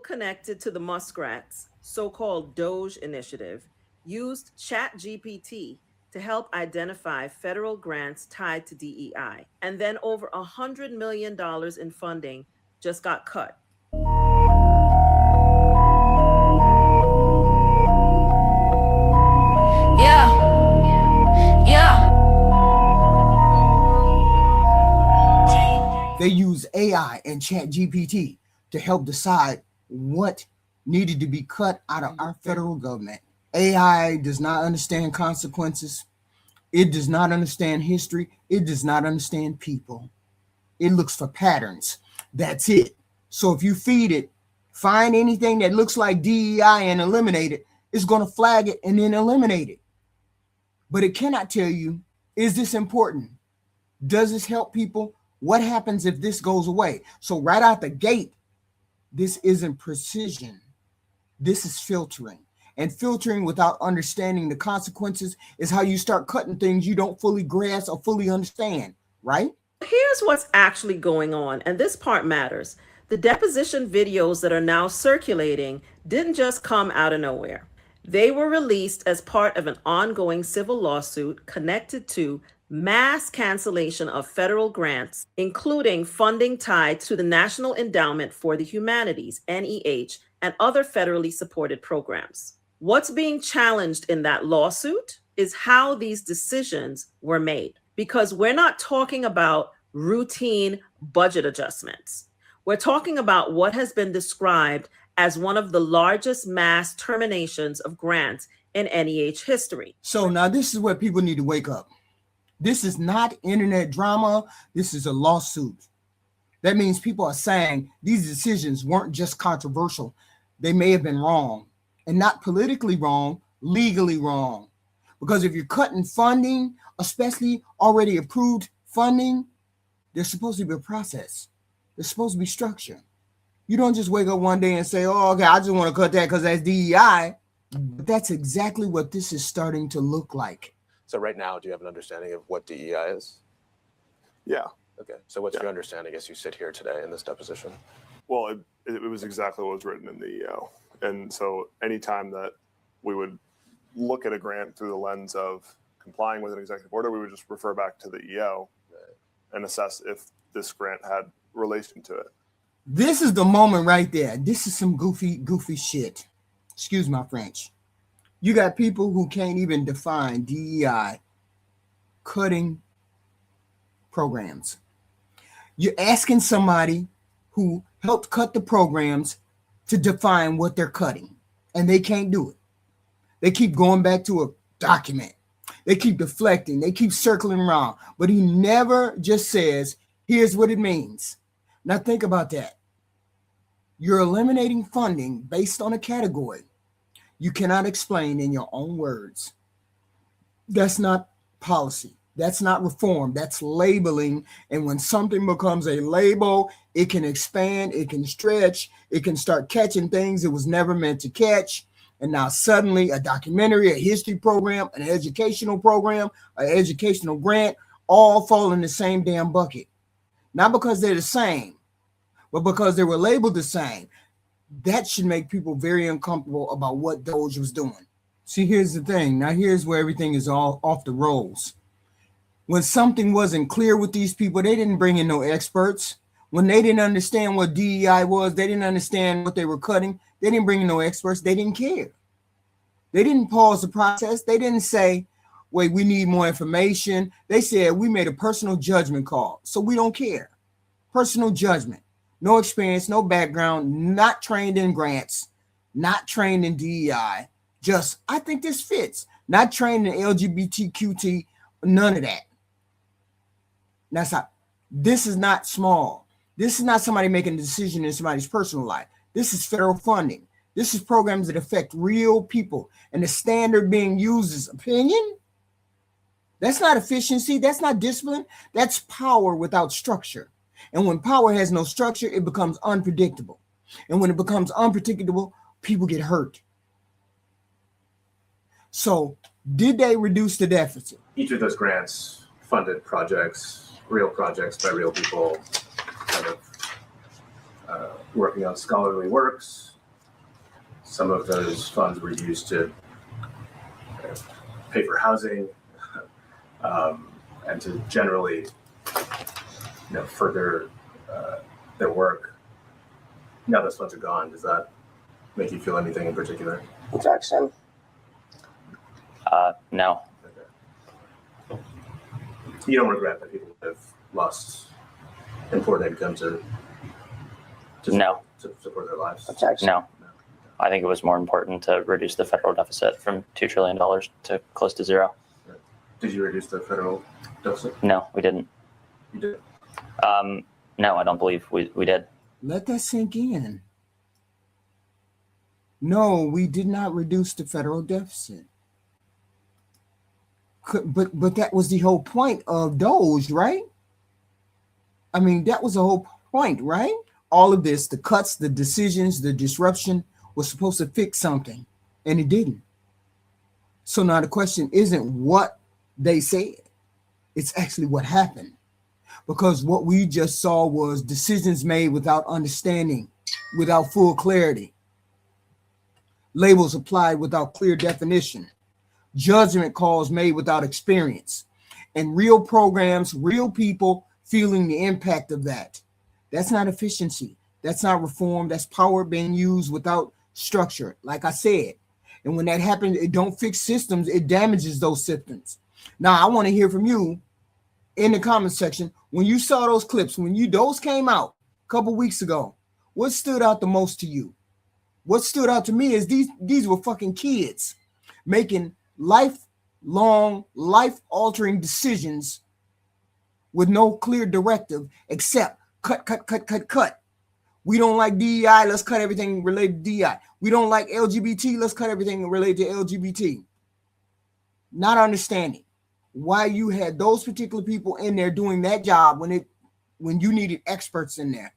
connected to the Muskrats' so-called DOGE initiative used ChatGPT to help identify federal grants tied to DEI. And then over $100 million in funding just got cut. They use AI and ChatGPT to help decide what needed to be cut out of our federal government. AI does not understand consequences. It does not understand history. It does not understand people. It looks for patterns. That's it. So if you feed it, find anything that looks like DEI and eliminate it, it's going to flag it and then eliminate it. But it cannot tell you, is this important? Does this help people? What happens if this goes away? So right out the gate, this isn't precision. This is filtering. And filtering without understanding the consequences is how you start cutting things you don't fully grasp or fully understand, right? Here's what's actually going on, and this part matters. The deposition videos that are now circulating didn't just come out of nowhere. They were released as part of an ongoing civil lawsuit connected to mass cancellation of federal grants, including funding tied to the National Endowment for the Humanities, NEH, and other federally supported programs. What's being challenged in that lawsuit is how these decisions were made, because we're not talking about routine budget adjustments. We're talking about what has been described as one of the largest mass terminations of grants in NEH history. So now this is where people need to wake up. This is not internet drama. This is a lawsuit. That means people are saying these decisions weren't just controversial. They may have been wrong, and not politically wrong, legally wrong. Because if you're cutting funding, especially already approved funding, there's supposed to be a process. There's supposed to be structure. You don't just wake up one day and say, oh, okay, I just want to cut that because that's DEI. But that's exactly what this is starting to look like. So right now, do you have an understanding of what DEI is? Yeah. Okay. So what's your understanding as you sit here today in this deposition? Well, it was exactly what was written in the EO. And so anytime that we would look at a grant through the lens of complying with an executive order, we would just refer back to the EO and assess if this grant had relation to it. This is the moment right there. This is some goofy shit. Excuse my French. You got people who can't even define DEI cutting programs. You're asking somebody who helped cut the programs to define what they're cutting, and they can't do it. They keep going back to a document. They keep deflecting. They keep circling around, but he never just says, here's what it means. Now think about that. You're eliminating funding based on a category you cannot explain in your own words. That's not policy. That's not reform. That's labeling. And when something becomes a label, it can expand, it can stretch, it can start catching things it was never meant to catch. And now suddenly a documentary, a history program, an educational program, an educational grant, all fall in the same damn bucket. Not because they're the same, but because they were labeled the same. That should make people very uncomfortable about what DOGE was doing. See, here's the thing. Now, here's where everything is all off the rolls. When something wasn't clear with these people, they didn't bring in no experts. When they didn't understand what DEI was, they didn't understand what they were cutting. They didn't bring in no experts. They didn't care. They didn't pause the process. They didn't say, wait, we need more information. They said, we made a personal judgment call, so we don't care. Personal judgment. No experience, no background, not trained in grants, not trained in DEI. Just, I think this fits. Not trained in LGBTQT, none of that. That's not, this is not small. This is not somebody making a decision in somebody's personal life. This is federal funding. This is programs that affect real people. And the standard being used is opinion. That's not efficiency. That's not discipline. That's power without structure. And when power has no structure, it becomes unpredictable. And when it becomes unpredictable, people get hurt. So did they reduce the deficit? Each of those grants funded projects, real projects by real people, kind of working on scholarly works. Some of those funds were used to pay for housing and to generally, further their work. Now those funds are gone. Does that make you feel anything in particular? Objection. No. Okay. You don't regret that people have lost important income to No. to support their lives? Objection. No. I think it was more important to reduce the federal deficit from $2 trillion to close to zero. Did you reduce the federal deficit? No, we didn't. You did. No, I don't believe we did. Let that sink in. No, we did not reduce the federal deficit. But that was the whole point of DOGE, right? I mean, that was the whole point, right? All of this, the cuts, the decisions, the disruption was supposed to fix something, and it didn't. So now the question isn't what they said, it's actually what happened. Because what we just saw was decisions made without understanding, without full clarity, labels applied without clear definition, judgment calls made without experience, and real programs, real people feeling the impact of that. That's not efficiency. That's not reform. That's power being used without structure, like I said. And when that happens, it don't fix systems, it damages those systems. Now, I want to hear from you in the comment section. When you saw those clips, when those came out a couple weeks ago, what stood out the most to you? What stood out to me is these were fucking kids making lifelong, life-altering decisions with no clear directive except cut. We don't like DEI, let's cut everything related to DEI. We don't like LGBT, let's cut everything related to LGBT. Not understanding why you had those particular people in there doing that job when you needed experts in there.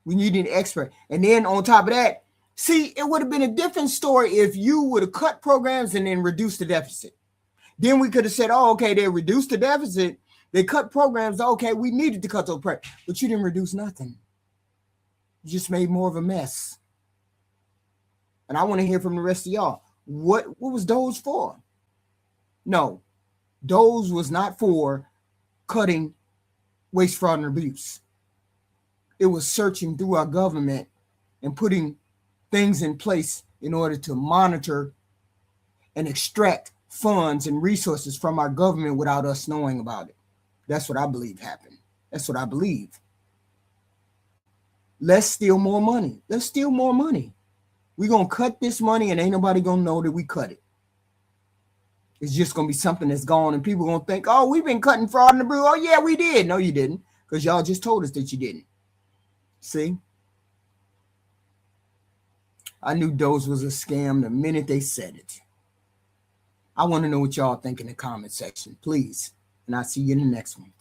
We needed an expert. And then on top of that, see, it would have been a different story if you would have cut programs and then reduced the deficit. Then we could have said, oh, okay, they reduced the deficit. They cut programs. Okay, we needed to cut those programs. But you didn't reduce nothing. You just made more of a mess. And I want to hear from the rest of y'all. What was DOGE for? No, DOGE was not for cutting waste, fraud, and abuse. It was searching through our government and putting things in place in order to monitor and extract funds and resources from our government without us knowing about it. That's what I believe happened. That's what I believe. Let's steal more money. Let's steal more money. We're going to cut this money and ain't nobody going to know that we cut it. It's just going to be something that's gone and people going to think, oh, we've been cutting fraud and abuse. Oh, yeah, we did. No, you didn't, because y'all just told us that you didn't. See? I knew DOGE was a scam the minute they said it. I want to know what y'all think in the comment section, please. And I'll see you in the next one.